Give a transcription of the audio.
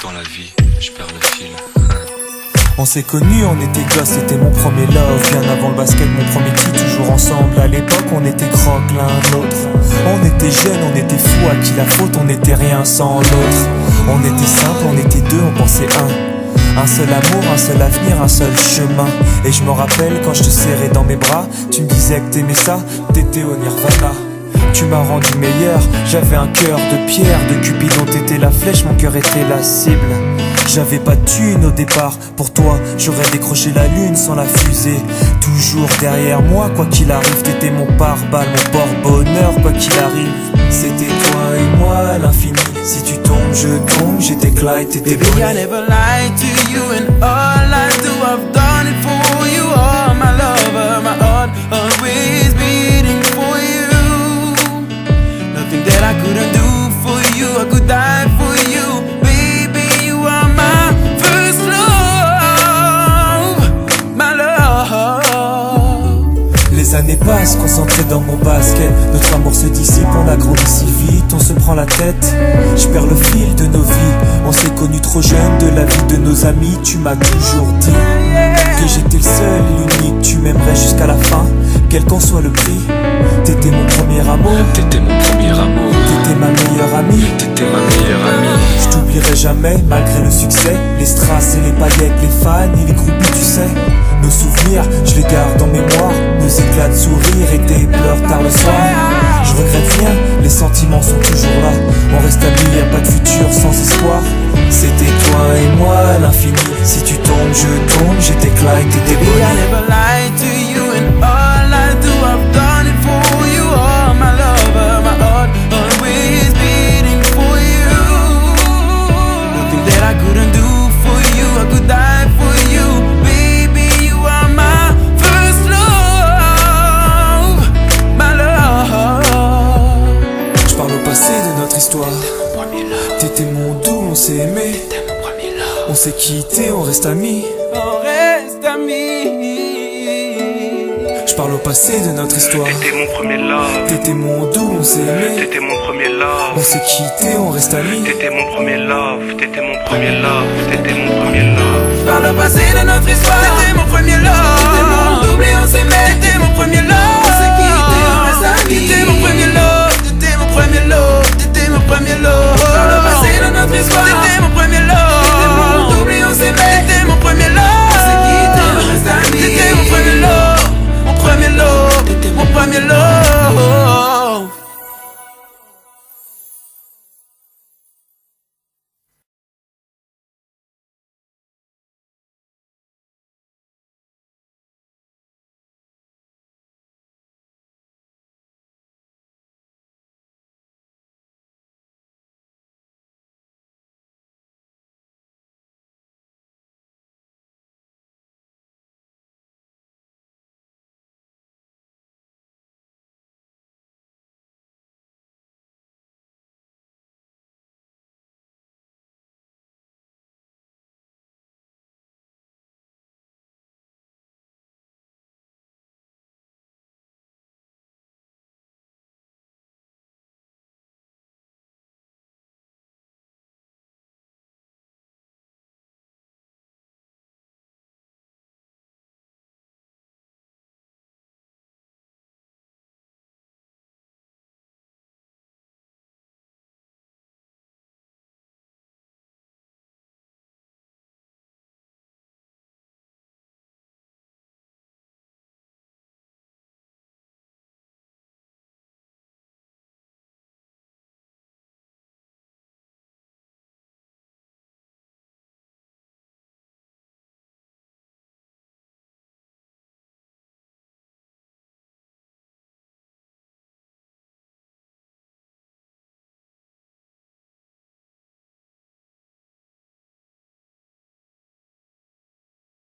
dans la vie, je perds le fil. On s'est connus, on était gosses, c'était mon premier love. Bien avant le basket, mon premier titre, toujours ensemble. À l'époque, on était croque l'un l'autre. On était jeunes, on était fous, à qui la faute, on n'était rien sans l'autre. On était simple, on était deux, on pensait un seul amour, un seul avenir, un seul chemin. Et je me rappelle quand je te serrais dans mes bras, tu me disais que t'aimais ça, t'étais au nirvana. Tu m'as rendu meilleur, j'avais un cœur de pierre. De Cupidon t'étais la flèche, mon cœur était la cible. J'avais pas de thune au départ, pour toi j'aurais décroché la lune sans la fusée. Toujours derrière moi, quoi qu'il arrive, t'étais mon pare-balles, mon porte-bonheur, quoi qu'il arrive. C'était toi et moi à l'infini, si tu tombes je tombe, j'étais Clyde, t'étais Baby, I never lied to you, and all I do, I've done it for you. Oh, my lover, my heart always beating for you. Nothing that I couldn't do for you, I could die for you. Baby, you are my first love, my love. Les années passent, concentrées dans mon basket. Notre amour se dissipe, on a grandi si vite, on se prend la tête. Je perds le fil de nos vies, on s'est connus trop jeunes. De la vie de nos amis, tu m'as toujours dit que j'étais le seul et l'unique. Tu m'aimerais jusqu'à la fin, quel qu'en soit le prix. T'étais mon premier amour, T'étais mon premier amour, t'étais ma meilleure amie. t'étais ma meilleure amie. Je t'oublierai jamais, malgré le succès. Les strass et les paillettes, les fans et les groupies, tu sais. Nos souvenirs, je les garde en mémoire. Nos éclats de sourire et tes pleurs tard le soir. Je regrette rien, les sentiments sont toujours là. On reste amis, y'a pas de futur sans espoir. C'était toi et moi à l'infini, si tu tombes je tombe, j'étais Clyde, t'étais Baby, I Bonnie. never lied to you, and all I do, I've done it for you. Oh, my lover, my heart always beating for you. Nothing that I couldn't do for you, I could die for you. Baby, you are my first love, my love. Je parle au passé de notre histoire. T'étais mon doux, on s'est aimé. On s'est quitté, on reste amis. On reste amis. Je parle au passé de notre histoire. T'étais mon premier love, T'étais mon doux, on s'est aimé. t'étais mon premier love. On s'est quitté, on reste amis. T'étais mon premier love, t'étais mon premier love, t'étais mon premier love. Par le passé de notre histoire, t'étais mon premier love. T'étais mon double et on s'aimait.